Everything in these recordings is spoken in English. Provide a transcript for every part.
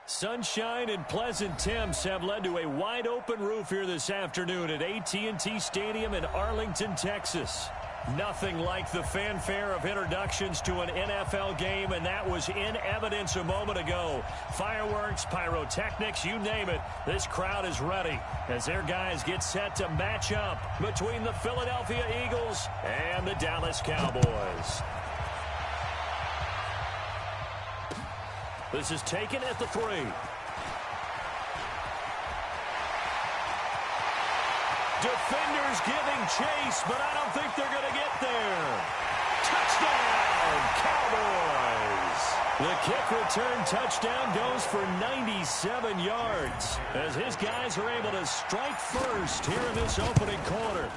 Sunshine and pleasant temps have led to a wide-open roof here this afternoon at AT&T Stadium in Arlington, Texas. Nothing like the fanfare of introductions to an NFL game, and that was in evidence a moment ago. Fireworks, pyrotechnics, you name it. This crowd is ready as their guys get set to match up between the Philadelphia Eagles and the Dallas Cowboys. This is taken at the 3. Defenders giving chase, but I don't think they're going to get there. Touchdown, Cowboys! The kick return touchdown goes for 97 yards as his guys are able to strike first here in this opening quarter.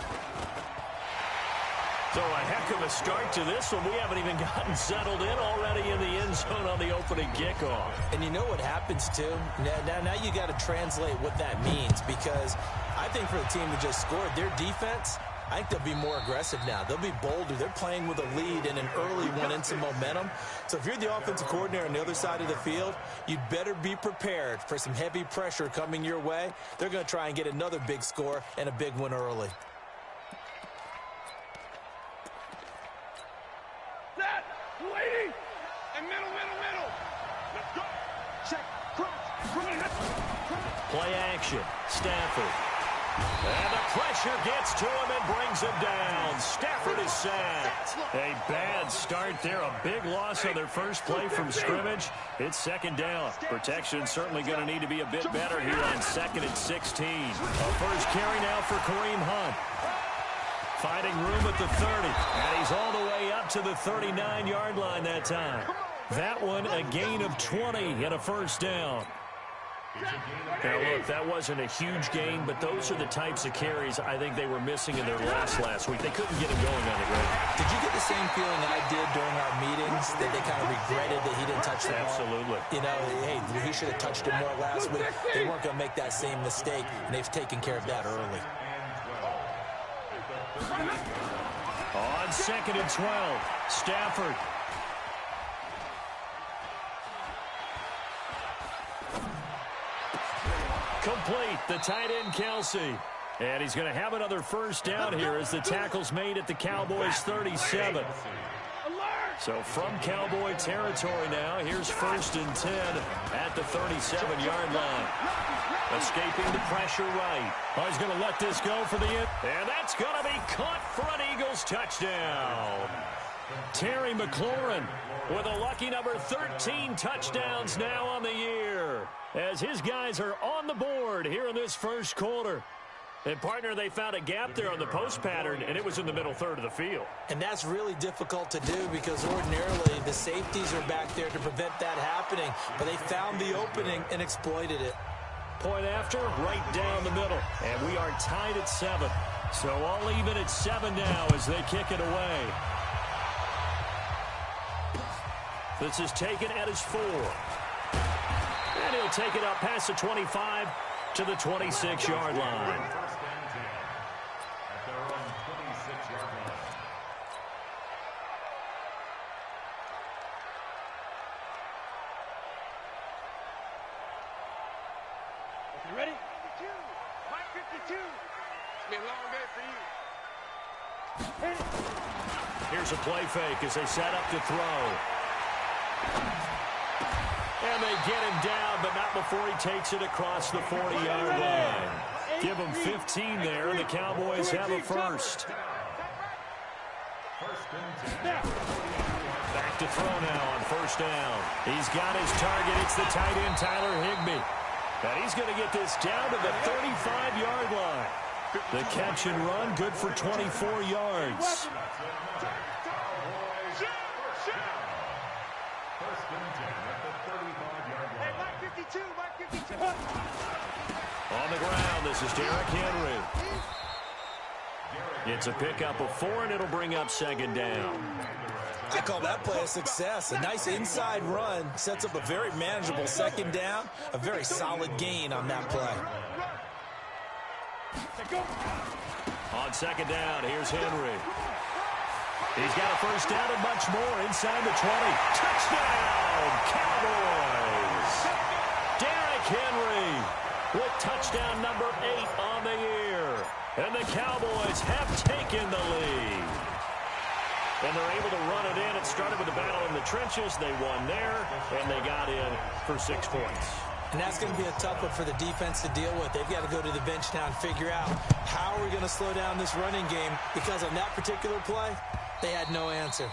So a heck of a start to this one. We haven't even gotten settled in already in the end zone on the opening kickoff. And you know what happens, too? Now you got to translate what that means, because I think for the team that just scored, their defense, I think they'll be more aggressive now. They'll be bolder. They're playing with a lead and an early one and some momentum. So if you're the offensive coordinator on the other side of the field, you'd better be prepared for some heavy pressure coming your way. They're going to try and get another big score and a big one early. Waiting, and middle. Let's go. Check, crunch. Play action, Stafford. And the pressure gets to him and brings him down. Stafford is sacked. A bad start there, a big loss on their first play from scrimmage. It's second down. Protection certainly going to need to be a bit better here on 2nd and 16. A first carry now for Kareem Hunt. Finding room at the 30, and he's all the way up to the 39-yard line that time. That one a gain of 20 and a first down. Now, look, that wasn't a huge gain, but those are the types of carries I think they were missing in their loss last week. They couldn't get him going on the ground. Did you get the same feeling I did during our meetings, that they kind of regretted that he didn't touch the ball? Absolutely. You know, hey, he should have touched it more last week. They weren't going to make that same mistake, and they've taken care of that early. On 2nd and 12, Stafford. Complete, the tight end Kelsey. And he's going to have another first down here as the tackle's made at the Cowboys' 37. So from Cowboy territory now, here's 1st and 10 at the 37-yard line. Escaping the pressure right. Oh, he's going to let this go for the end. And that's going to be caught for an Eagles touchdown. Terry McLaurin with a lucky number 13 touchdowns now on the year, as his guys are on the board here in this first quarter. And, partner, they found a gap there on the post pattern, and it was in the middle third of the field. And that's really difficult to do because ordinarily the safeties are back there to prevent that happening. But they found the opening and exploited it. Point after, right down the middle. And we are tied at 7. So all even at 7 now as they kick it away. This is taken at his 4. And he'll take it up past the 25 to the 26-yard line. You ready? 52. Mike 52. It's been a long day for you. Here's a play fake as they set up to throw. And they get him down, but not before he takes it across the 40-yard line. Give him 15 there, and the Cowboys have a first. Back to throw now on first down. He's got his target. It's the tight end, Tyler Higbee. And he's going to get this down to the 35-yard line. The catch and run, good for 24 yards. On the ground, this is Derrick Henry. It's a pickup of 4, and it'll bring up second down. I call that play a success. A nice inside run sets up a very manageable second down. A very solid gain on that play. On second down, here's Henry. He's got a first down and much more inside the 20. Touchdown, Cowboys! Henry with touchdown number 8 on the year. And the Cowboys have taken the lead. And they're able to run it in. It started with a battle in the trenches. They won there, and they got in for 6 points. And that's going to be a tough one for the defense to deal with. They've got to go to the bench now and figure out how are we going to slow down this running game, because on that particular play, they had no answer.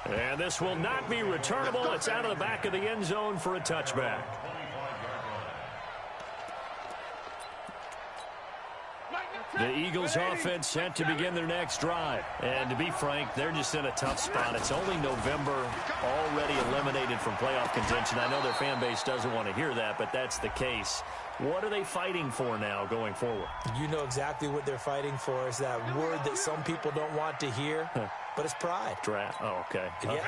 And this will not be returnable. It's out of the back of the end zone for a touchback. The Eagles offense set to begin their next drive. And to be frank, they're just in a tough spot. It's only November, already eliminated from playoff contention. I know their fan base doesn't want to hear that, but that's the case. What are they fighting for now going forward? You know exactly what they're fighting for. Is that word that some people don't want to hear, but it's pride. Draft. Oh, okay. Yeah.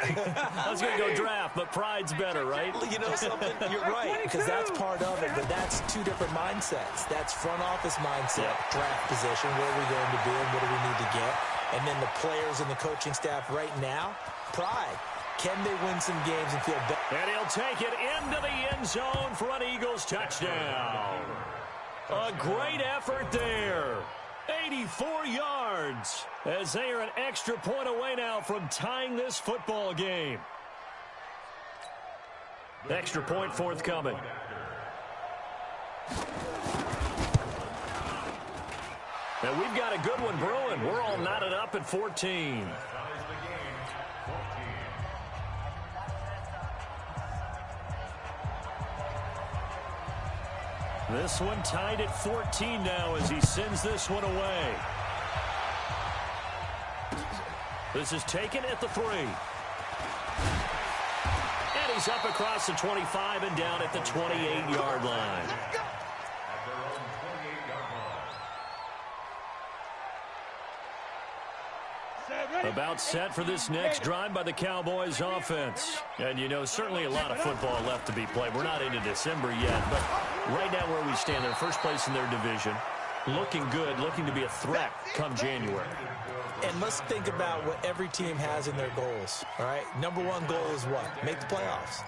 I was going to go draft, but pride's better, right? You know something? You're right, because that's part of it, but that's 2 different mindsets. That's front office mindset, draft position, where are we going to be and what do we need to get? And then the players and the coaching staff right now, pride. Can they win some games and feel better? And he'll take it into the end zone for an Eagles touchdown. A great effort there. 84 yards as they are an extra point away now from tying this football game. Extra point forthcoming. And we've got a good one brewing. We're all knotted up at 14. This one tied at 14 now as he sends this one away. This is taken at the 3. And he's up across the 25 and down at the 28-yard line. About set for this next drive by the Cowboys offense. And, you know, certainly a lot of football left to be played. We're not into December yet, but right now where we stand, they're first place in their division. Looking good, looking to be a threat come January. And let's think about what every team has in their goals, all right? Number 1 goal is what? Make the playoffs.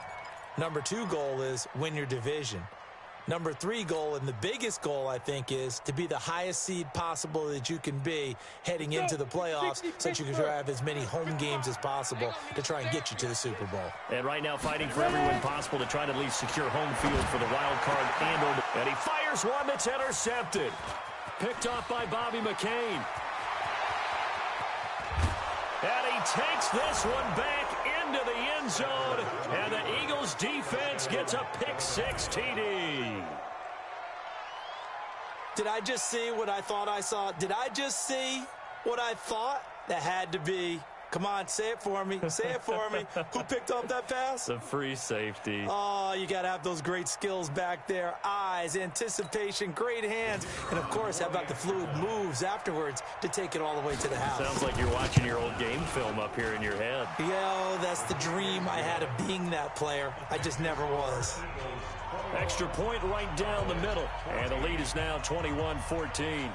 Number 2 goal is win your division. Number 3 goal, and the biggest goal, I think, is to be the highest seed possible that you can be heading into the playoffs so that you can drive as many home games as possible to try and get you to the Super Bowl. And right now fighting for every win possible to try to at least secure home field for the wild card. And he fires one that's intercepted. Picked off by Bobby McCain. And he takes this one back into the end zone, and the Eagles defense gets a pick-6 TD. Did I just see what I thought I saw? Did I just see what I thought? That had to be. Come on, say it for me. Say it for me. Who picked up that pass? The free safety. Oh, you got to have those great skills back there. Eyes, anticipation, great hands. And, of course, how about the fluid moves afterwards to take it all the way to the house? Sounds like you're watching your old game film up here in your head. Yeah, that's the dream I had of being that player. I just never was. Extra point right down the middle. And the lead is now 21-14.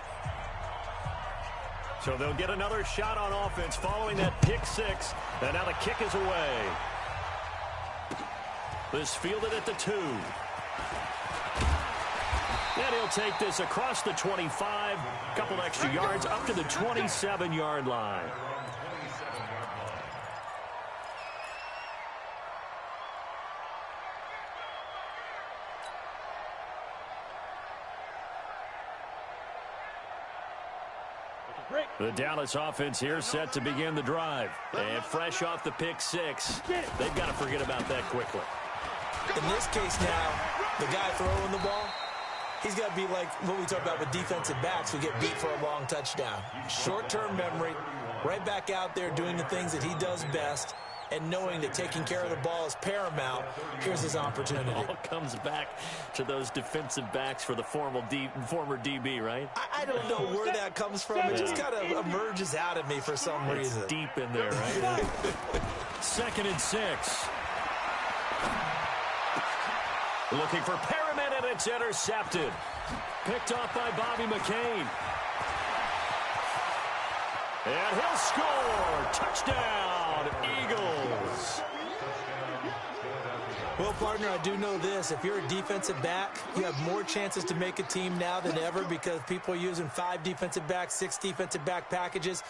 So they'll get another shot on offense following that pick-6. And now the kick is away. This fielded at the 2. And he'll take this across the 25. Couple extra yards up to the 27-yard line. The Dallas offense here set to begin the drive. And fresh off the pick-6, they've got to forget about that quickly. In this case now, the guy throwing the ball, he's got to be like what we talk about with defensive backs who get beat for a long touchdown. Short-term memory, right back out there doing the things that he does best, and knowing that taking care of the ball is paramount. Here's his opportunity. It all comes back to those defensive backs for the former DB, right? I don't know where that comes from. It just kind of emerges out of me for some reason. It's deep in there, right? 2nd and 6. Looking for Perriman, and it's intercepted. Picked off by Bobby McCain. And he'll score. Touchdown, Eagles. Well, partner, I do know this. If you're a defensive back, you have more chances to make a team now than ever because people are using 5 defensive backs, 6 defensive back packages.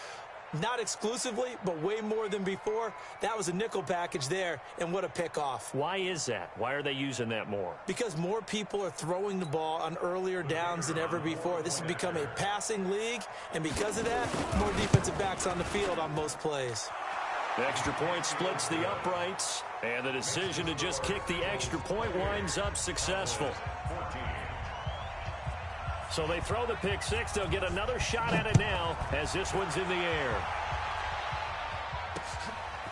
Not exclusively, but way more than before. That was a nickel package there, and what a pickoff. Why is that? Why are they using that more? Because more people are throwing the ball on earlier downs than ever before. This has become a passing league, and because of that, more defensive backs on the field on most plays. The extra point splits the uprights, and the decision to just kick the extra point winds up successful. So they throw the pick six. They'll get another shot at it now as this one's in the air.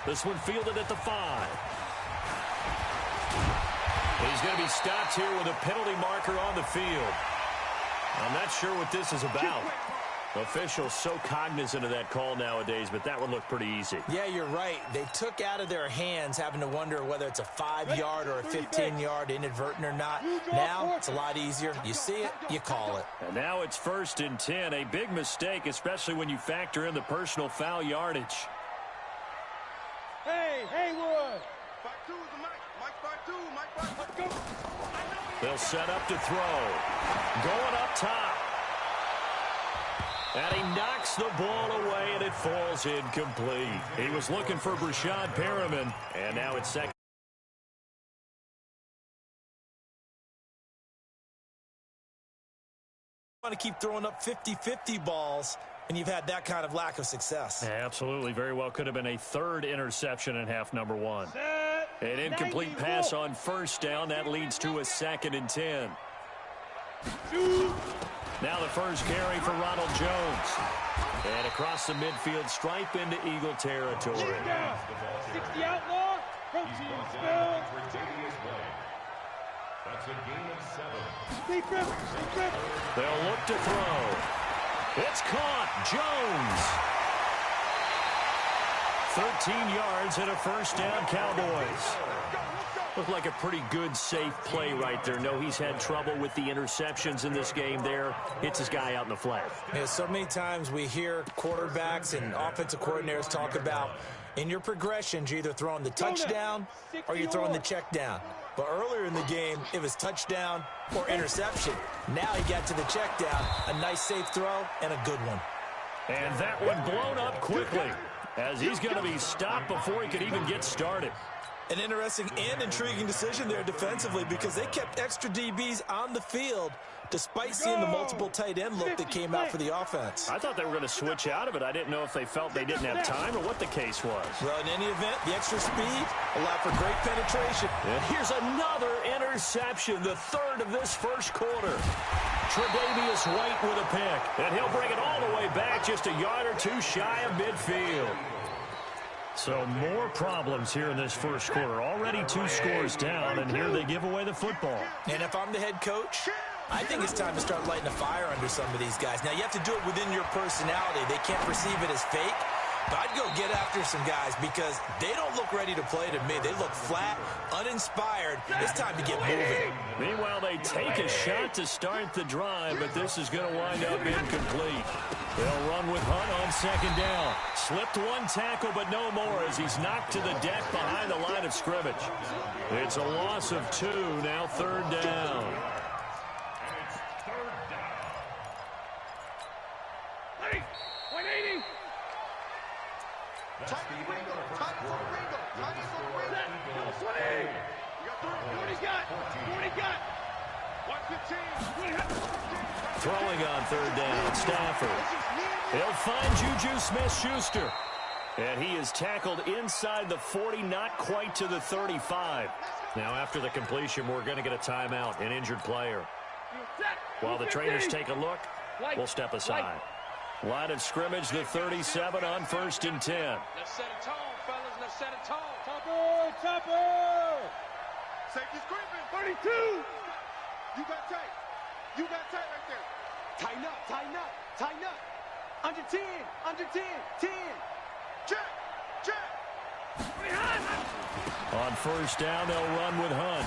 This one fielded at the 5. He's going to be stopped here with a penalty marker on the field. I'm not sure what this is about. Officials so cognizant of that call nowadays, but that one looked pretty easy. Yeah, you're right. They took out of their hands having to wonder whether it's a 5-yard or a 15-yard inadvertent or not. Now it's a lot easier. You see it, you call it. And now it's 1st and 10. A big mistake, especially when you factor in the personal foul yardage. Hey, Haywood. 5-2 is the Mike. Mike 5-2. Let's go. They'll set up to throw. Going up top. And he knocks the ball away, and it falls incomplete. He was looking for Brashad Perriman, and now it's second. You want to keep throwing up 50-50 balls, and you've had that kind of lack of success. Absolutely. Very well could have been a 3rd interception in half number 1. An incomplete pass on 1st down. That leads to a 2nd and 10. Now the first carry for Ronald Jones. And across the midfield stripe into Eagle territory. 60 outlaw. That's a gain of 7. They'll look to throw. It's caught. Jones. 13 yards and a 1st down, Cowboys. Looked like a pretty good, safe play right there. No, he's had trouble with the interceptions in this game there. Hits his guy out in the flat. Yeah, so many times we hear quarterbacks and offensive coordinators talk about in your progressions, you're either throwing the touchdown or you're throwing the check down. But earlier in the game, it was touchdown or interception. Now he got to the check down, a nice safe throw, and a good one. And that one blown up quickly as he's going to be stopped before he could even get started. An interesting and intriguing decision there defensively because they kept extra DBs on the field despite seeing the multiple tight end look that came out for the offense. I thought they were going to switch out of it. I didn't know if they felt they didn't have time or what the case was. Well, in any event, the extra speed allowed for great penetration. And here's another interception, the 3rd of this first quarter. Tre'Davious White with a pick, and he'll bring it all the way back just a yard or 2 shy of midfield. So more problems here in this first quarter. Already 2 scores down, and here they give away the football. And if I'm the head coach, I think it's time to start lighting a fire under some of these guys. Now, you have to do it within your personality. They can't perceive it as fake. But I'd go get after some guys because they don't look ready to play to me. They look flat, uninspired. It's time to get moving. Meanwhile, they take a shot to start the drive, but this is going to wind up incomplete. They'll run with Hunt on 2nd down. Slipped 1 tackle, but no more as he's knocked to the deck behind the line of scrimmage. It's a loss of 2, now 3rd down. Throwing on 3rd down, Stafford. He'll find Juju Smith-Schuster. And he is tackled inside the 40, not quite to the 35. Now after the completion, we're going to get a timeout, an injured player. While the trainers take a look, we'll step aside. Line of scrimmage, the 37 on 1st and 10. Let's set a tone, fellas. Let's set a tone. Topper! Safety screaming. 32! You got tight. You got tight right there. Tighten up. Under 10. 10. Check. On 1st down, they'll run with Hunt.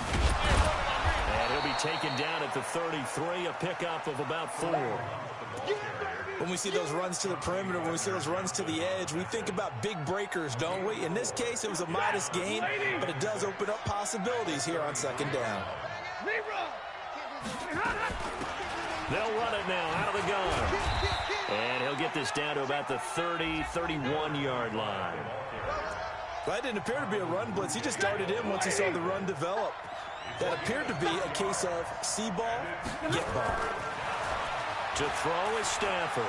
And he'll be taken down at the 33, a pickup of about 4. When we see those runs to the perimeter, when we see those runs to the edge, we think about big breakers, don't we? In this case, it was a modest gain, but it does open up possibilities here on second down. They'll run it now out of the gun. And he'll get this down to about the 30, 31-yard line. That didn't appear to be a run blitz. He just darted in once he saw the run develop. That appeared to be a case of see ball, get ball. To throw is Stafford.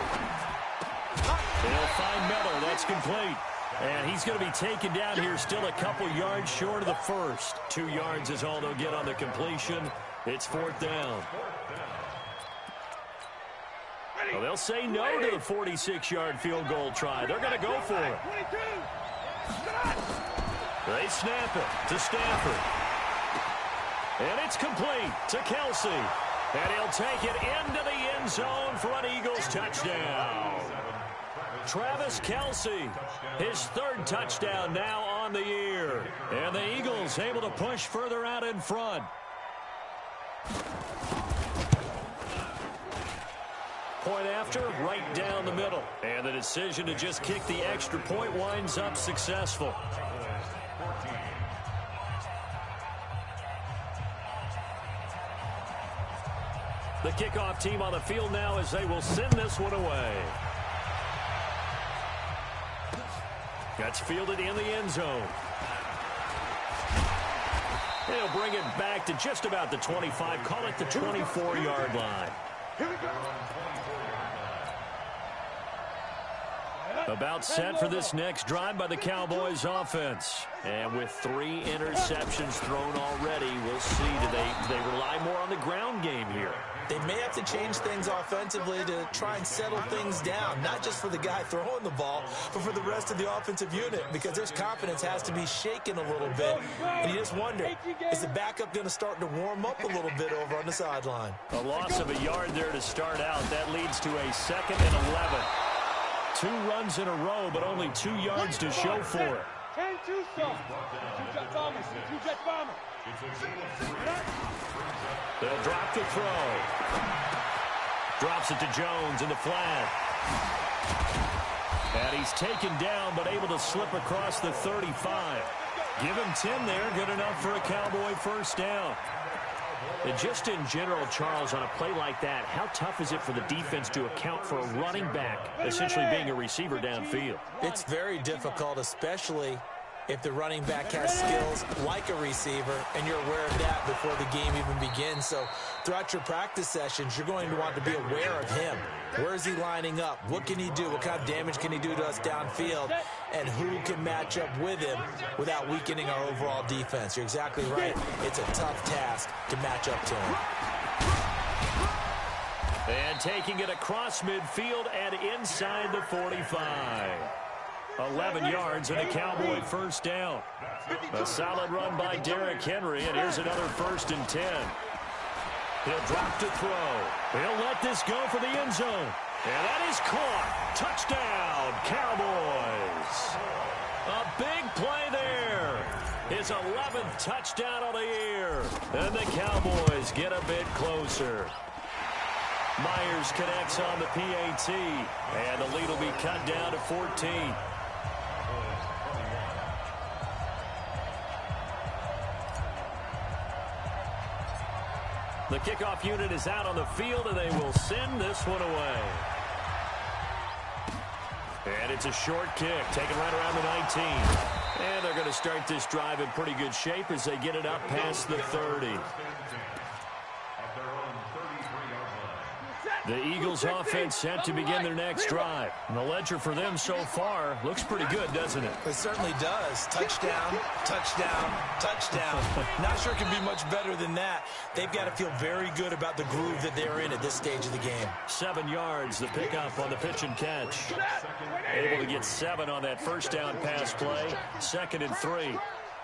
They'll find Miller. That's complete. And he's going to be taken down here still a couple yards short of the first. 2 yards is all they'll get on the completion. It's fourth down. Well, they'll say no to the 46-yard field goal try. They're going to go for it. They snap it to Stafford. And it's complete to Kelsey. And he'll take it into the end zone for an Eagles touchdown. Travis Kelsey, his third touchdown now on the year. And the Eagles able to push further out in front. Point after, right down the middle. And the decision to just kick the extra point winds up successful. The kickoff team on the field now as they will send this one away. That's fielded in the end zone. They'll bring it back to just about the 25. Call it the 24-yard line. Here we go. About set for this next drive by the Cowboys offense. And with 3 interceptions thrown already, we'll see. Do they rely more on the ground game here? They may have to change things offensively to try and settle things down, not just for the guy throwing the ball, but for the rest of the offensive unit, because their confidence has to be shaken a little bit. And you just wonder, is the backup going to start to warm up a little bit over on the sideline? A loss of a yard there to start out. That leads to a 2nd and 11. 2 runs in a row, but only 2 yards to show for it. 10-2 stop. 2-jet bomber. 2-jet bomber. They'll drop the throw. Drops it to Jones in the flat. And he's taken down, but able to slip across the 35. Give him 10 there. Good enough for a Cowboy first down. And just in general, Charles, on a play like that, how tough is it for the defense to account for a running back essentially being a receiver downfield? It's very difficult, especially if the running back has skills like a receiver, and you're aware of that before the game even begins. So throughout your practice sessions, you're going to want to be aware of him. Where is he lining up? What can he do? What kind of damage can he do to us downfield? And who can match up with him without weakening our overall defense? You're exactly right. It's a tough task to match up to him. And taking it across midfield and inside the 45. 11 yards and a Cowboy first down. A solid run by Derrick Henry, and here's another 1st and 10. He'll drop to throw. He'll let this go for the end zone. And that is caught. Touchdown, Cowboys. A big play there. His 11th touchdown of the year. And the Cowboys get a bit closer. Myers connects on the PAT, and the lead will be cut down to 14. The kickoff unit is out on the field, and they will send this one away. And it's a short kick, taken right around the 19. And they're going to start this drive in pretty good shape as they get it up past the 30. The Eagles offense set to begin their next drive. And the ledger for them so far looks pretty good, doesn't it? It certainly does. Touchdown, touchdown, touchdown. Not sure it can be much better than that. They've got to feel very good about the groove that they're in at this stage of the game. 7 yards, the pickup on the pitch and catch. Able to get 7 on that first down pass play. 2nd and 3.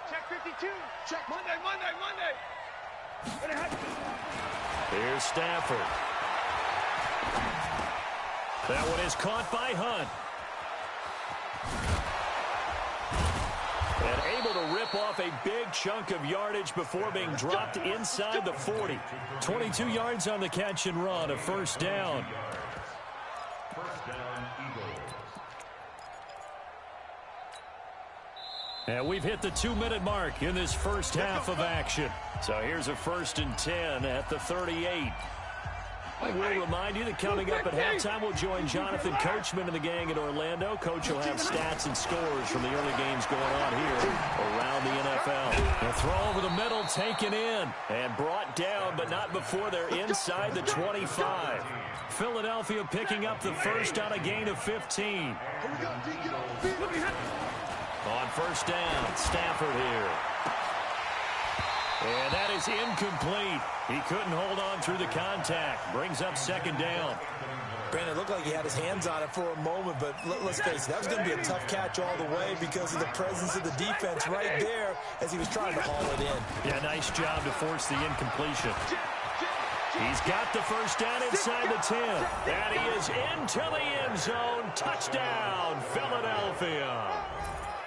Check 52. Check Monday. Here's Stafford. That one is caught by Hunt. And able to rip off a big chunk of yardage before being dropped inside the 40. 22 yards on the catch and run, a first down. And we've hit the 2-minute mark in this first half of action. So here's a 1st and 10 at the 38. We'll remind you that coming up at halftime, we'll join Jonathan Coachman and the gang in Orlando. Coach will have stats and scores from the early games going on here around the NFL. A throw over the middle, taken in, and brought down, but not before they're inside the 25. Philadelphia picking up the first on a gain of 15. On first down, Stafford here. And that is incomplete. He couldn't hold on through the contact. Brings up 2nd down. Brandon, it looked like he had his hands on it for a moment, but let's face it, that was going to be a tough catch all the way because of the presence of the defense right there as he was trying to haul it in. Yeah, nice job to force the incompletion. He's got the first down inside the 10. And he is into the end zone. Touchdown, Philadelphia.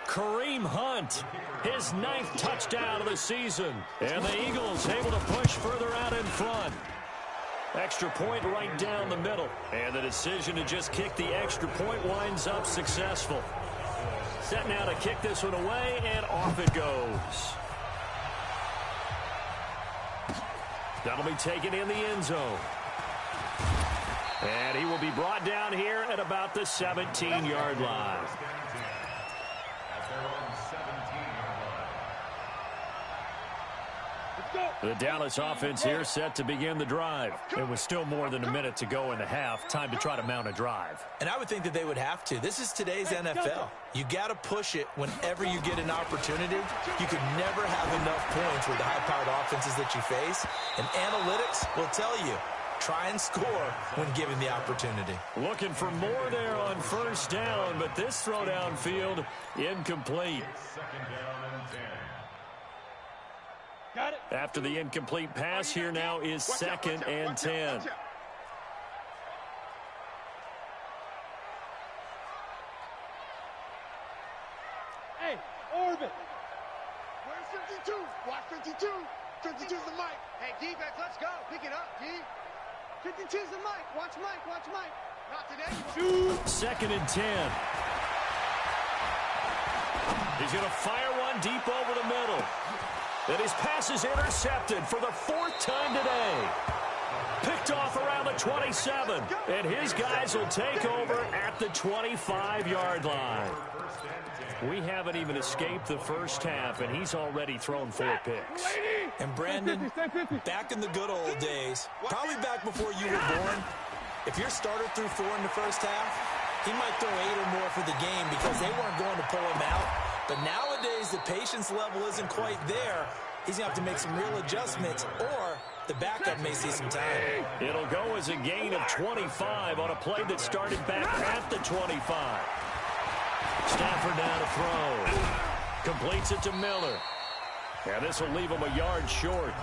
Kareem Hunt, his 9th touchdown of the season. And the Eagles able to push further out in front. Extra point right down the middle. And the decision to just kick the extra point winds up successful. Set now to kick this one away, and off it goes. That'll be taken in the end zone. And he will be brought down here at about the 17-yard line. The Dallas offense here set to begin the drive. It was still more than a minute to go in the half. Time to try to mount a drive. And I would think that they would have to. This is today's NFL. You got to push it whenever you get an opportunity. You could never have enough points with the high-powered offenses that you face. And analytics will tell you, try and score when given the opportunity. Looking for more there on first down, but this throw downfield incomplete. Got it. After the incomplete pass, here now is 2nd and 10. Hey, orbit. Where's 52? Watch 52. 52's the mic. Hey, defense, let's go. Pick it up, D. 52's the mic. Watch Mike. Watch Mike. Not today. 2nd and 10. He's going to fire one deep over the middle. And his pass is intercepted for the 4th time today. Picked off around the 27. And his guys will take over at the 25-yard line. We haven't even escaped the first half, and he's already thrown 4 picks. And Brandon, back in the good old days, probably back before you were born, if your starter threw 4 in the first half, he might throw 8 or more for the game because they weren't going to pull him out. But nowadays, the patience level isn't quite there. He's going to have to make some real adjustments, or the backup may see some time. It'll go as a gain of 25 on a play that started back at the 25. Stafford down to throw. Completes it to Miller. And this will leave him a yard short.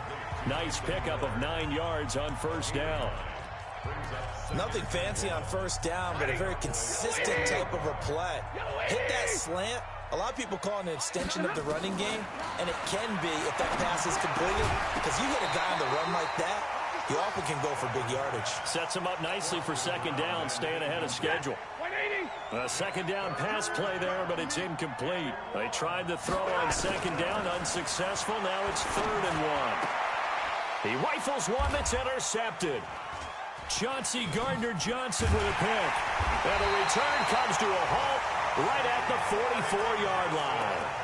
Nice pickup of 9 yards on first down. Nothing fancy on first down, but a very consistent type of a play. Hit that slant. A lot of people call it an extension of the running game, and it can be if that pass is completed, because you hit a guy on the run like that, you often can go for big yardage. Sets him up nicely for 2nd down, staying ahead of schedule. A 2nd down pass play there, but it's incomplete. They tried to throw on 2nd down, unsuccessful. Now it's 3rd and 1. He rifles one that's intercepted. Chauncey Gardner-Johnson with a pick. And the return comes to a halt right at the 44-yard line.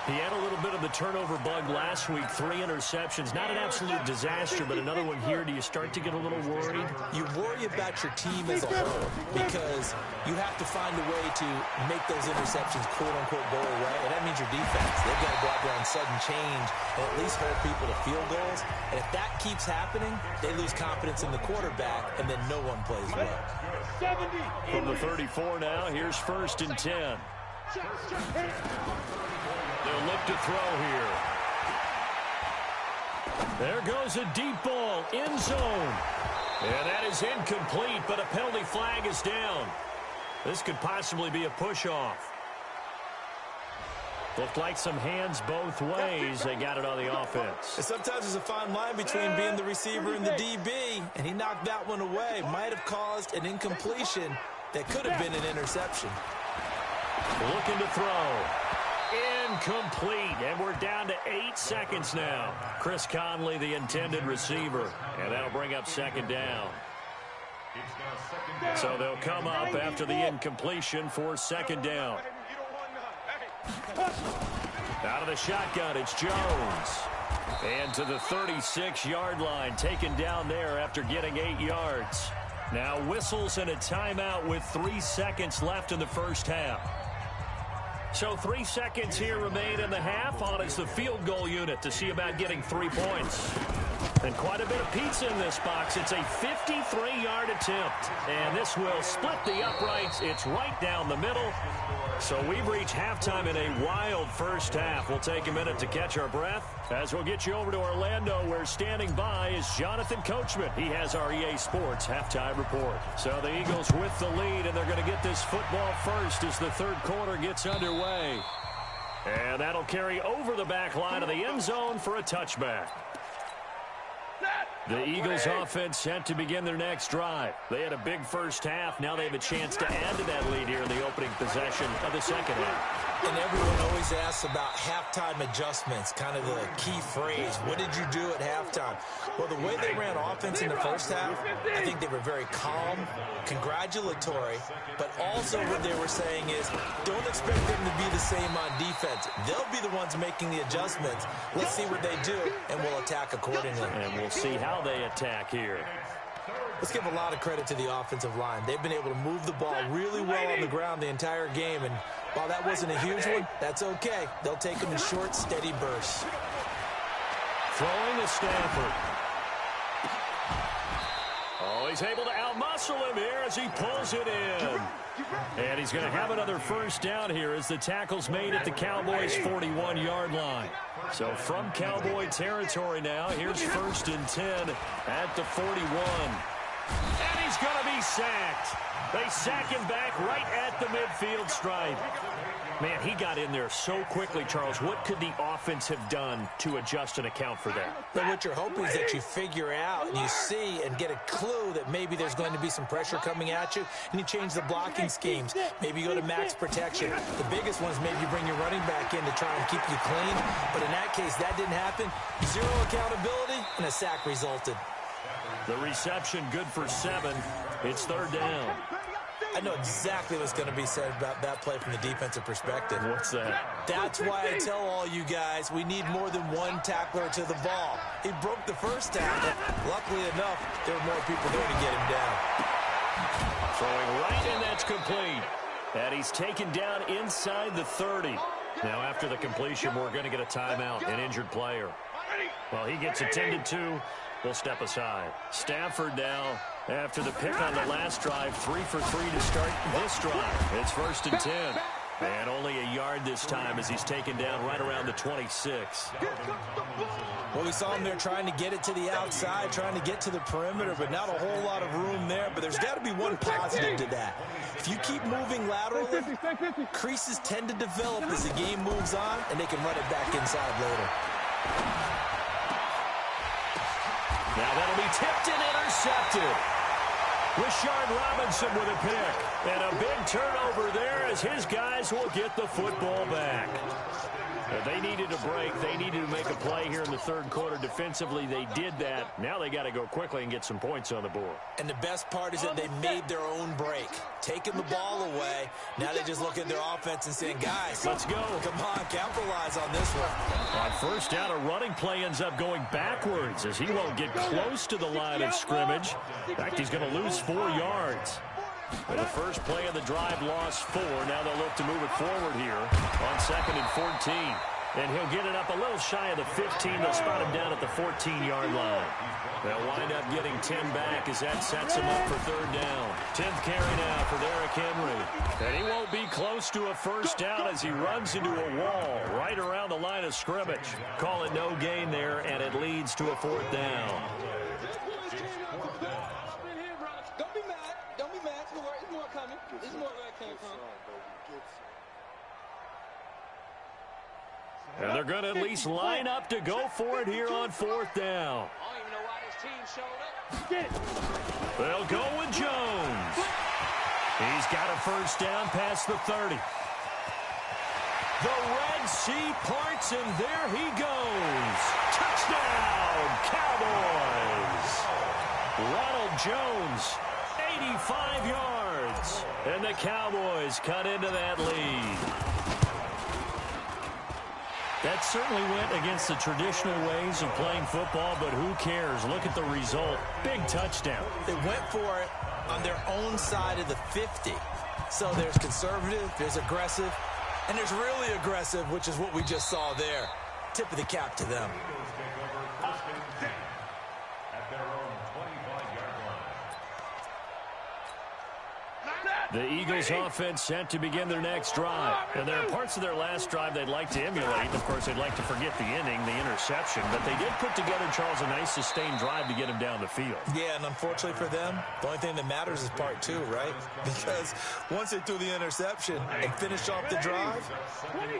He had a little bit of the turnover bug last week, 3 interceptions. Not an absolute disaster, but another one here. Do you start to get a little worried? You worry about your team as a whole because you have to find a way to make those interceptions, quote-unquote, go away. And that means your defense. They've got to go out there on sudden change and at least hold people to field goals. And if that keeps happening, they lose confidence in the quarterback, and then no one plays well. From the 34 now, here's 1st and 10. They'll look to throw here. There goes a deep ball, end zone. And that is incomplete, but a penalty flag is down. This could possibly be a push-off. Looked like some hands both ways. They got it on the offense. And sometimes there's a fine line between being the receiver and the DB, and he knocked that one away. Might have caused an incompletion that could have been an interception. Looking to throw. Incomplete, and we're down to 8 seconds now. Chris Conley, the intended receiver, and that'll bring up second down. So they'll come up after the incompletion for second down. Out of the shotgun, it's Jones. And to the 36-yard line, taken down there after getting 8 yards. Now whistles and a timeout with 3 seconds left in the first half. So 3 seconds here remain in the half. On is the field goal unit to see about getting 3 points. And quite a bit of pizza in this box. It's a 53-yard attempt. And this will split the uprights. It's right down the middle. So we've reached halftime in a wild first half. We'll take a minute to catch our breath as we'll get you over to Orlando, where standing by is Jonathan Coachman. He has our EA Sports halftime report. So the Eagles with the lead, and they're going to get this football first as the third quarter gets underway. And that'll carry over the back line of the end zone for a touchback. The Eagles offense set to begin their next drive. They had a big first half. Now they have a chance to add to that lead here in the opening possession of the second half. And everyone always asks about halftime adjustments, kind of the key phrase. What did you do at halftime? Well, the way they ran offense in the first half, I think they were very calm, congratulatory, but also what they were saying is don't expect them to be the same on defense. They'll be the ones making the adjustments. Let's see what they do, and we'll attack accordingly. And we'll see how they attack here. Let's give a lot of credit to the offensive line. They've been able to move the ball really well on the ground the entire game, and while that wasn't a huge one, that's okay. They'll take them in short, steady bursts. Throwing to Stafford. Oh, he's able to outmuscle him here as he pulls it in. And he's going to have another first down here as the tackle's made at the Cowboys' 41-yard line. So from Cowboy territory now, here's 1st and 10 at the 41. And he's going to be sacked. They sack him back right at the midfield stripe. Man, he got in there so quickly, Charles. What could the offense have done to adjust and account for that? But what you're hoping is that you figure out and you see and get a clue that maybe there's going to be some pressure coming at you, and you change the blocking schemes. Maybe you go to max protection. The biggest one is maybe you bring your running back in to try and keep you clean. But in that case, that didn't happen. Zero accountability, and a sack resulted. The reception good for 7. It's 3rd down. I know exactly what's going to be said about that play from the defensive perspective. What's that? That's why I tell all you guys we need more than one tackler to the ball. He broke the first tackle. Luckily enough, there were more people there to get him down. Throwing right, and that's complete. And he's taken down inside the 30. Now after the completion, we're going to get a timeout, an injured player. Well, he gets attended to. We'll step aside. Stafford now, after the pick on the last drive, 3 for 3 to start this drive. It's 1st and 10. And only a yard this time as he's taken down right around the 26. Well, we saw him there trying to get it to the outside, trying to get to the perimeter, but not a whole lot of room there. But there's got to be one positive to that. If you keep moving laterally, creases tend to develop as the game moves on, and they can run it back inside later. Now that'll be tipped and intercepted. Rashard Robinson with a pick. And a big turnover there as his guys will get the football back. They needed a break. They needed to make a play here in the third quarter. Defensively, they did that. Now they got to go quickly and get some points on the board. And the best part is that they made their own break. Taking the ball away. Now they just look at their offense and saying, guys, let's go. Come on, capitalize on this one. On first down, a running play ends up going backwards as he won't get close to the line of scrimmage. In fact, he's going to lose 4 yards. Well, the first play of the drive lost 4. Now they'll look to move it forward here on 2nd and 14. And he'll get it up a little shy of the 15. They'll spot him down at the 14-yard line. They'll wind up getting 10 back as that sets him up for 3rd down. 10th carry now for Derrick Henry. And he won't be close to a first down as he runs into a wall right around the line of scrimmage. Call it no gain there, and it leads to a 4th down. And they're going to at least line up to go for it here on 4th down. They'll go with Jones. He's got a first down past the 30. The Red Sea parts, and there he goes. Touchdown, Cowboys. Ronald Jones, 85 yards. And the Cowboys cut into that lead. That certainly went against the traditional ways of playing football, but who cares? Look at the result. Big touchdown. They went for it on their own side of the 50. So there's conservative, there's aggressive, and there's really aggressive, which is what we just saw there. Tip of the cap to them. The Eagles offense set to begin their next drive. And there are parts of their last drive they'd like to emulate. Of course, they'd like to forget the inning, the interception. But they did put together, Charles, a nice sustained drive to get him down the field. Yeah, and unfortunately for them, the only thing that matters is part two, right? Because once they threw the interception and finished off the drive,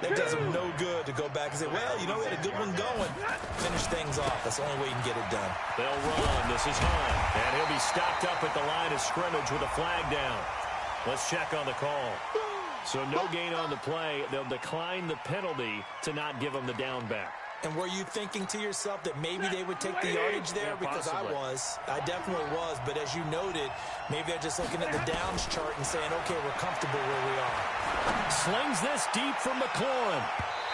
that does them no good to go back and say, well, you know, we had a good one going. Finish things off. That's the only way you can get it done. They'll run. This is Hunt. And he'll be stopped up at the line of scrimmage with a flag down. Let's check on the call. So no gain on the play. They'll decline the penalty to not give them the down back. And were you thinking to yourself that maybe they would take the yardage there? Because possibly. I definitely was. But as you noted, maybe they're just looking at the downs chart and saying, okay, we're comfortable where we are. Slings this deep from McLaurin.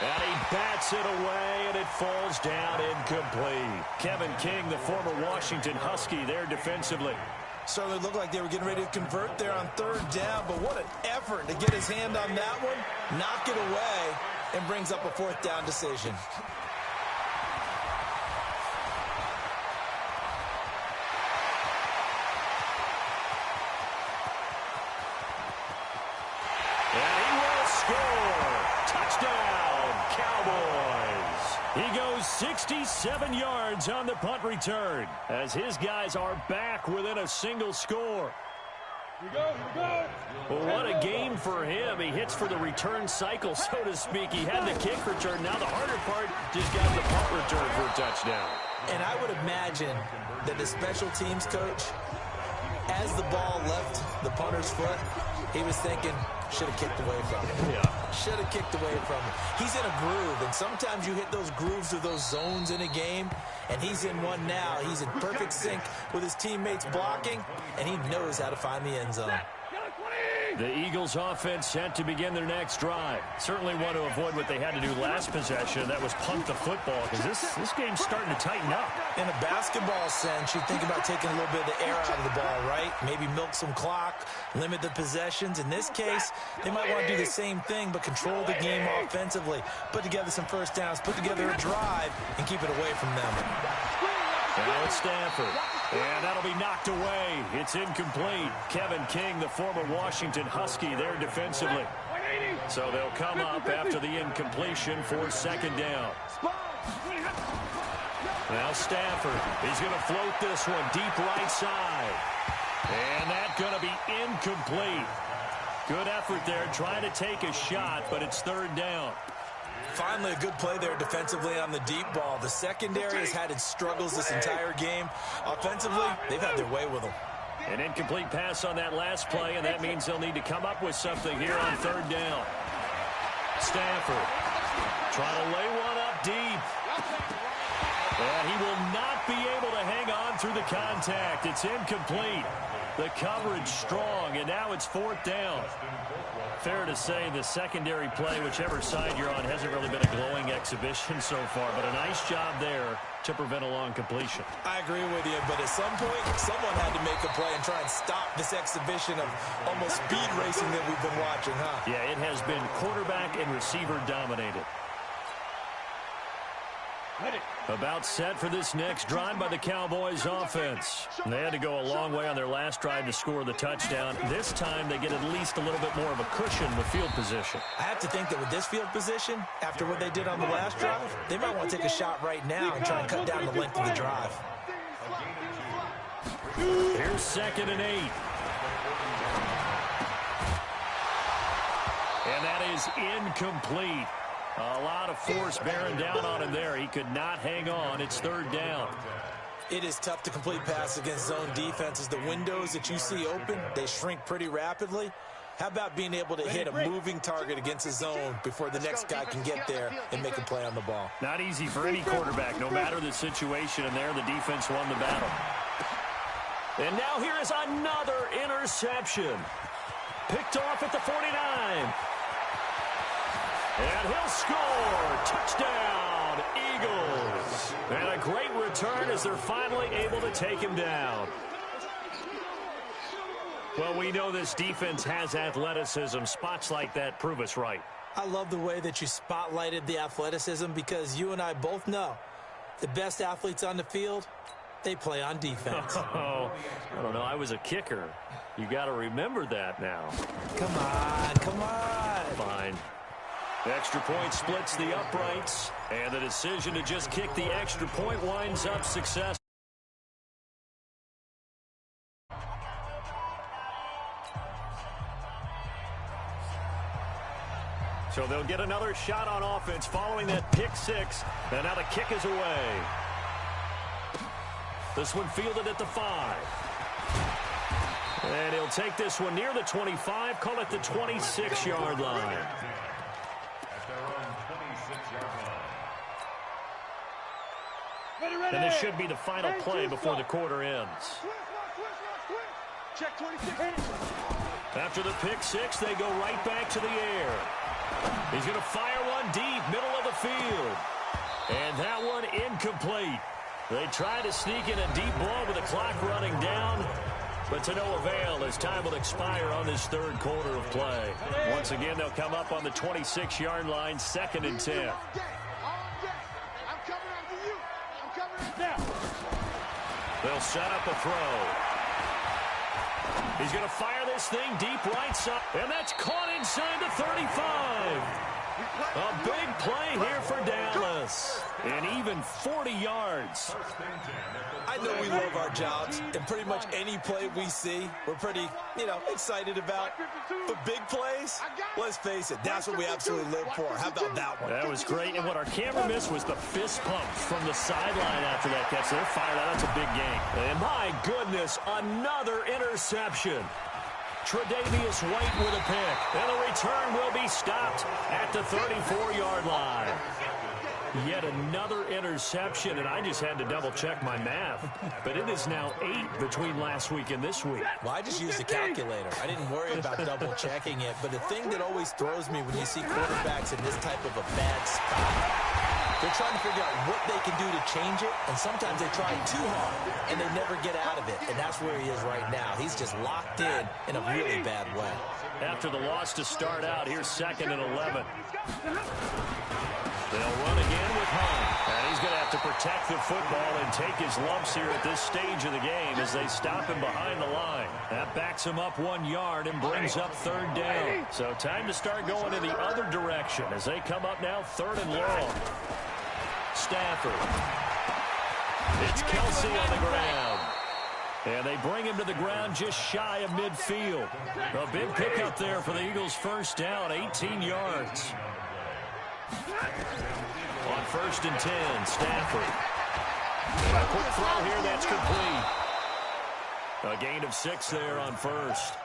And he bats it away, and it falls down incomplete. Kevin King, the former Washington Husky, there defensively. Certainly looked like they were getting ready to convert there on third down, but what an effort to get his hand on that one, knock it away, and brings up a fourth down decision. And he will score. Touchdown, Cowboys. He goes 67 yards on the punt return as his guys are back within a single score. Here we go. Well, what a game for him. He hits for the return cycle, so to speak. He had the kick return. Now the harder part, just got the punt return for a touchdown. And I would imagine that the special teams coach, as the ball left the punter's foot, he was thinking, should have kicked away from him. Yeah. Should have kicked away from him. He's in a groove, and sometimes you hit those grooves or those zones in a game, and he's in one now. He's in perfect sync with his teammates blocking, and he knows how to find the end zone. The Eagles offense set to begin their next drive. Certainly want to avoid what they had to do last possession. That was punt the football, because this game's starting to tighten up. In a basketball sense, you think about taking a little bit of the air out of the ball, right? Maybe milk some clock, limit the possessions. In this case, they might want to do the same thing, but control the game offensively. Put together some first downs, put together a drive, and keep it away from them. Now it's Stanford. And that'll be knocked away. It's incomplete. Kevin King, the former Washington Husky, there defensively. So they'll come up after the incompletion for second down. Now Stanford. He's going to float this one deep right side. And that's going to be incomplete. Good effort there, trying to take a shot, but it's third down. Finally, a good play there defensively on the deep ball. The secondary has had its struggles this entire game. Offensively, they've had their way with them. An incomplete pass on that last play, and that means they'll need to come up with something here on third down. Stanford trying to lay one up deep. And he will not be able to hang on through the contact. It's incomplete. The coverage strong, and now it's fourth down. Fair to say the secondary play, whichever side you're on, hasn't really been a glowing exhibition so far, but a nice job there to prevent a long completion. I agree with you, but at some point, someone had to make a play and try and stop this exhibition of almost speed racing that we've been watching, huh? Yeah, it has been quarterback and receiver dominated. About set for this next drive by the Cowboys offense. They had to go a long way on their last drive to score the touchdown. This time they get at least a little bit more of a cushion with field position. I have to think that with this field position, after what they did on the last drive, they might want to take a shot right now and try and cut down the length of the drive. Here's 2nd and 8. And that is incomplete. A lot of force bearing down on him there. He could not hang on. It's third down. It is tough to complete passes against zone defenses. The windows that you see open, they shrink pretty rapidly. How about being able to hit a moving target against a zone before the next guy can get there and make a play on the ball? Not easy for any quarterback, no matter the situation, and there the defense won the battle. And now here is another interception. Picked off at the 49. And he'll score. Touchdown, Eagles. And a great return as they're finally able to take him down. Well, we know this defense has athleticism. Spots like that prove us right. I love the way that you spotlighted the athleticism because you and I both know the best athletes on the field, they play on defense. Oh, I don't know. I was a kicker. You got to remember that now. Come on, come on. Fine. Extra point splits the uprights, and the decision to just kick the extra point winds up success. So they'll get another shot on offense following that pick six, and now the kick is away. This one fielded at the 5. And he'll take this one near the 25, call it the 26-yard line. And this should be the final play before the quarter ends. Check 26. After the pick six, they go right back to the air. He's going to fire one deep, middle of the field. And that one incomplete. They try to sneak in a deep ball with the clock running down, but to no avail as time will expire on this third quarter of play. Once again, they'll come up on the 26-yard line, 2nd and 10. They'll set up a throw. He's going to fire this thing deep right side, and that's caught inside the 35. A big play here for Dallas, and even 40 yards. I know we love our jobs, and pretty much any play we see, we're pretty, excited about. But big plays, let's face it, that's what we absolutely live for. How about that one? That was great, and what our camera missed was the fist pump from the sideline after that catch. They're fired out. That's a big game. And my goodness, another interception. Tre'Davious White with a pick, and the return will be stopped at the 34-yard line. Yet another interception, and I just had to double-check my math. But it is now 8 between last week and this week. Well, I just used a calculator. I didn't worry about double-checking it. But the thing that always throws me when you see quarterbacks in this type of a bad spot, they're trying to figure out what they can do to change it, and sometimes they try too hard, and they never get out of it. And that's where he is right now. He's just locked in a really bad way. After the loss to start out, here's 2nd and 11. They'll run again with Hunt. And he's going to have to protect the football and take his lumps here at this stage of the game as they stop him behind the line. That backs him up 1 yard and brings up 3rd down. So time to start going in the other direction as they come up now 3rd and long. Stafford. It's Kelsey on the ground. And they bring him to the ground just shy of midfield. A big pickup there for the Eagles' first down, 18 yards. On 1st and 10, Stafford. And a quick throw here, that's complete. A gain of 6 there on 1st.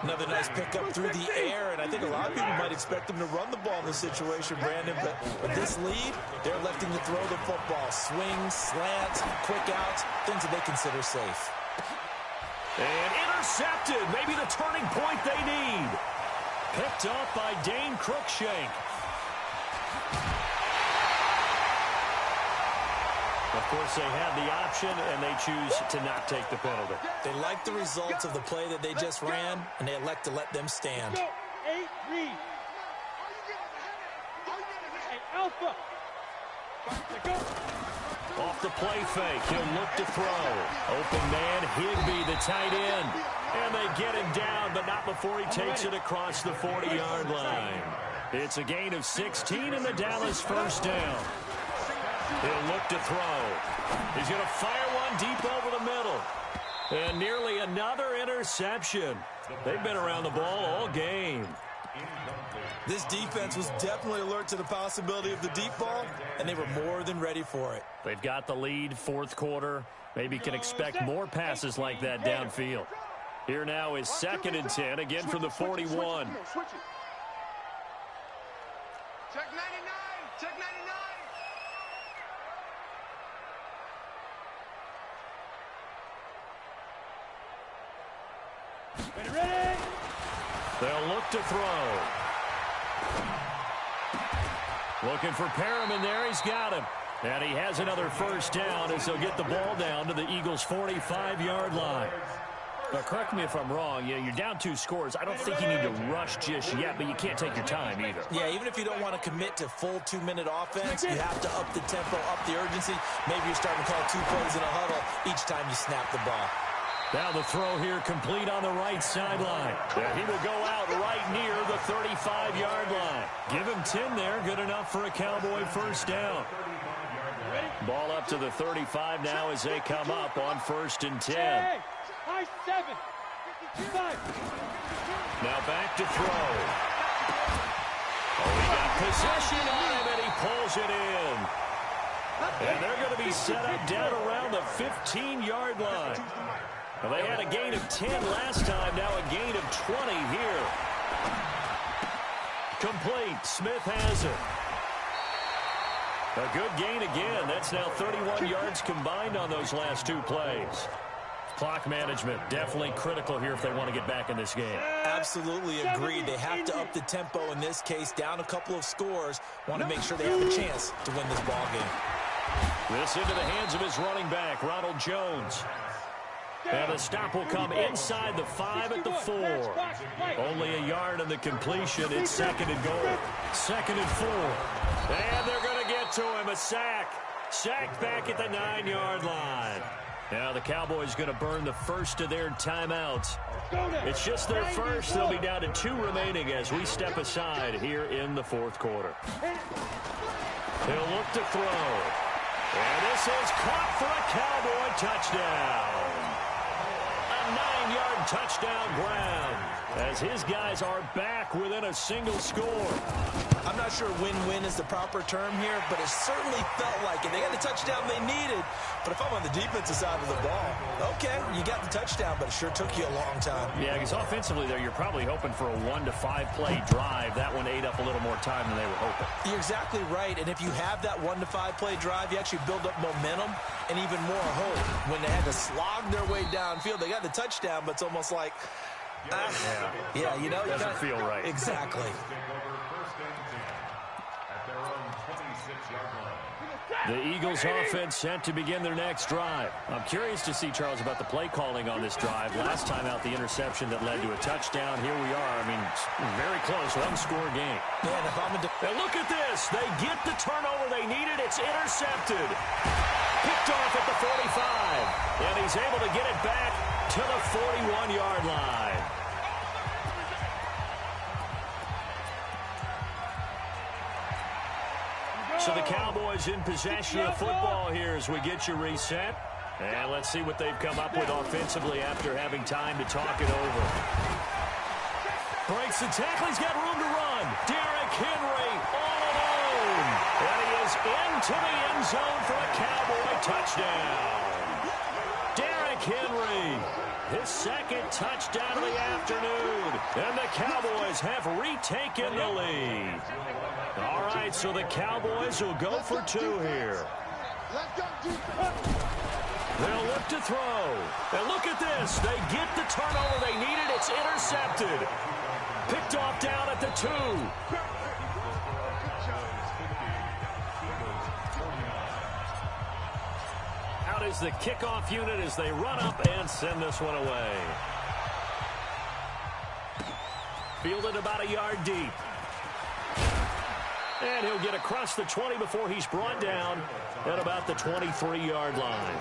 Another nice pickup through the air, and I think a lot of people might expect him to run the ball in this situation, Brandon, but with this lead, they're electing to throw the football. Swings, slants, quick outs, things that they consider safe. And intercepted, maybe the turning point they need. Picked up by Dane Cruikshank. Of course, they had the option, and they choose to not take the penalty. They like the results of the play that they just ran, and they elect to let them stand. 8 read. Hey, Alpha. Off the play fake, he'll look to throw. Open man, Higbee, the tight end. And they get him down, but not before he takes it across the 40-yard line. It's a gain of 16 and the Dallas first down. He'll look to throw. He's going to fire one deep over the middle. And nearly another interception. They've been around the ball all game. This defense was definitely alert to the possibility of the deep ball, and they were more than ready for it. They've got the lead, 4th quarter. Maybe can expect more passes like that downfield. Here now is 2nd and 10, again from the 41. Switch it. Check 99. Check 99. Ready? They'll look to throw. Looking for Perriman there. He's got him. And he has another first down as they'll get the ball down to the Eagles' 45-yard line. But correct me if I'm wrong. You're down 2 scores. I don't think you need to rush just yet, but you can't take your time either. Yeah, even if you don't want to commit to full 2-minute offense, you have to up the tempo, up the urgency. Maybe you're starting to call 2 plays in a huddle each time you snap the ball. Now the throw here complete on the right sideline. He will go out right near the 35-yard line. Give him 10 there. Good enough for a Cowboy first down. Ball up to the 35 now as they come up on 1st and 10. Now back to throw. Oh, he got possession on him, and he pulls it in. And they're going to be set up down around the 15-yard line. Well, they had a gain of 10 last time, now a gain of 20 here. Complete. Smith has it. A good gain again. That's now 31 yards combined on those last 2 plays. Clock management definitely critical here if they want to get back in this game. Absolutely agreed. They have to up the tempo in this case. Down a couple of scores. Want to make sure they have a chance to win this ball game. This into the hands of his running back, Ronald Jones. And the stop will come inside the 5 at the 4. Only a yard on the completion. It's 2nd and goal. 2nd and 4. And they're going to get to him. A sack. Sacked back at the 9-yard line. Now the Cowboys going to burn the first of their timeouts. It's just their first. They'll be down to 2 remaining as we step aside here in the 4th quarter. He'll look to throw. And this is caught for a Cowboy touchdown. A 9-yard touchdown ground as his guys are back within a single score. I'm not sure win-win is the proper term here, but it certainly felt like it. They got the touchdown they needed, but if I'm on the defensive side of the ball, okay, you got the touchdown, but it sure took you a long time. Yeah, because offensively there, you're probably hoping for a 1 to 5 play drive. That one ate up a little more time than they were hoping. You're exactly right, and if you have that 1 to 5 play drive, you actually build up momentum and even more hope. When they had to slog their way downfield, they got the touchdown, but it's almost like, yeah, you know, doesn't feel right. Exactly. The Eagles offense set to begin their next drive. I'm curious to see, Charles, about the play calling on this drive. Last time out, the interception that led to a touchdown. Here we are. I mean, very close, 1-score game. Yeah, and look at this. They get the turnover they needed. It's intercepted. Picked off at the 45. And he's able to get it back to the 41-yard line. So the Cowboys in possession of football here as we get you reset. And let's see what they've come up with offensively after having time to talk it over. Breaks the tackle. He's got room to run. Derrick Henry all alone. And he is into the end zone for a Cowboy touchdown. Derrick Henry, his 2nd touchdown of the afternoon. And the Cowboys have retaken the lead. All right, so the Cowboys will go for 2 here. They'll look to throw. And look at this. They get the turnover they needed. It's intercepted. Picked off down at the 2. Out is the kickoff unit as they run up and send this one away. Fielded about a yard deep. And he'll get across the 20 before he's brought down at about the 23-yard line.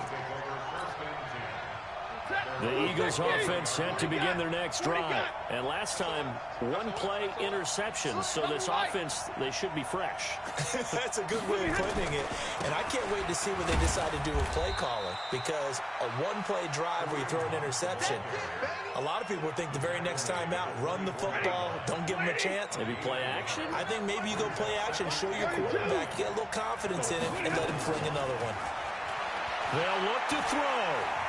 The Eagles offense set to begin their next drive. And last time, 1-play interception. So this offense, they should be fresh. That's a good way of putting it. And I can't wait to see what they decide to do with play calling. Because a 1-play drive where you throw an interception, a lot of people think the very next time out, run the football, don't give them a chance. Maybe play action? I think maybe you go play action, show your quarterback, get a little confidence in him, and let him fling another one. They'll look to throw.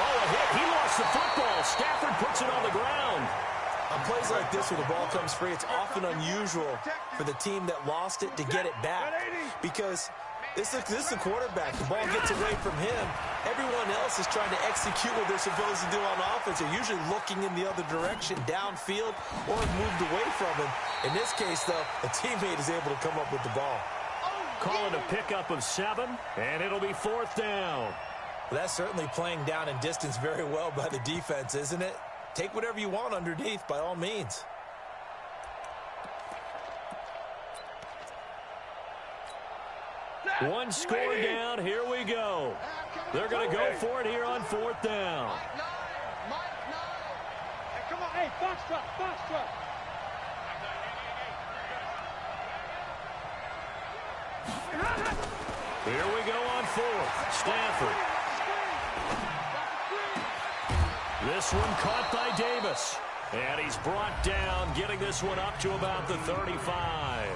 Oh, a hit. He lost the football. Stafford puts it on the ground. On plays like this where the ball comes free, it's often unusual for the team that lost it to get it back. Because this is the quarterback. The ball gets away from him. Everyone else is trying to execute what they're supposed to do on offense. They're usually looking in the other direction, downfield, or moved away from him. In this case, though, a teammate is able to come up with the ball. Call it a pickup of 7, and it'll be 4th down. Well, that's certainly playing down and distance very well by the defense, isn't it? Take whatever you want underneath, by all means. One score down. Here we go. They're going to go for it here on 4th down. Hey, come on. Hey, foxtrot, foxtrot. Here we go on 4th. Stafford. This one caught by Davis. And he's brought down, getting this one up to about the 35.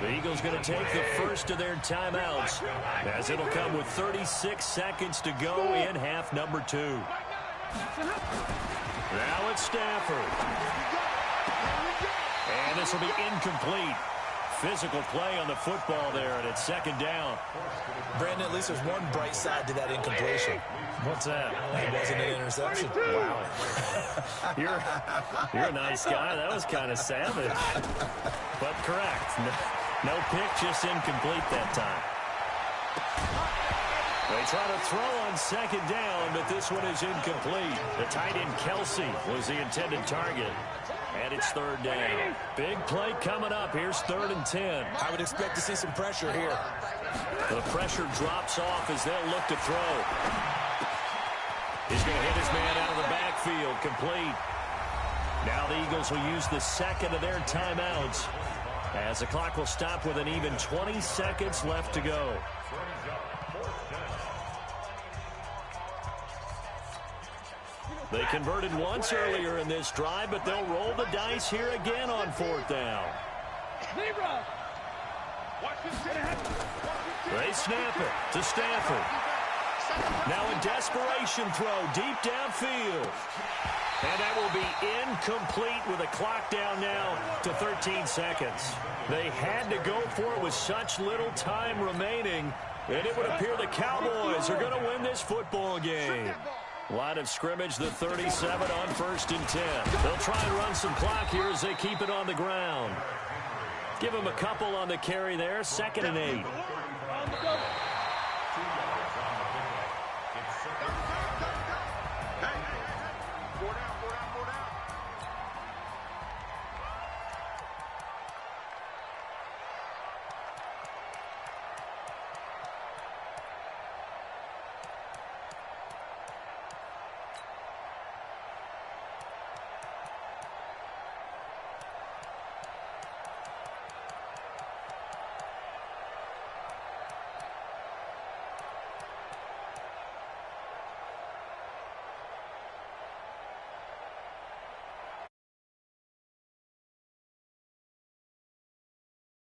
The Eagles going to take the first of their timeouts, as it'll come with 36 seconds to go in half number 2. Now it's Stafford. And this will be incomplete. Physical play on the football there, and it's 2nd down. Brandon, at least there's one bright side to that incompletion. What's that? It wasn't an interception. Wow. You're a nice guy. That was kind of savage. But correct. No pick, just incomplete that time. They try to throw on 2nd down, but this one is incomplete. The tight end Kelsey was the intended target. And it's 3rd down. Big play coming up. Here's 3rd and 10. I would expect to see some pressure here. The pressure drops off as they'll look to throw. He's going to hit his man out of the backfield. Complete. Now the Eagles will use the 2nd of their timeouts, as the clock will stop with an even 20 seconds left to go. They converted once earlier in this drive, but they'll roll the dice here again on 4th down. They snap it to Stafford. Now a desperation throw deep downfield. And that will be incomplete with a clock down now to 13 seconds. They had to go for it with such little time remaining, and it would appear the Cowboys are going to win this football game. Line of scrimmage, the 37 on 1st and 10. They'll try and run some clock here as they keep it on the ground. Give them a couple on the carry there. 2nd and 8.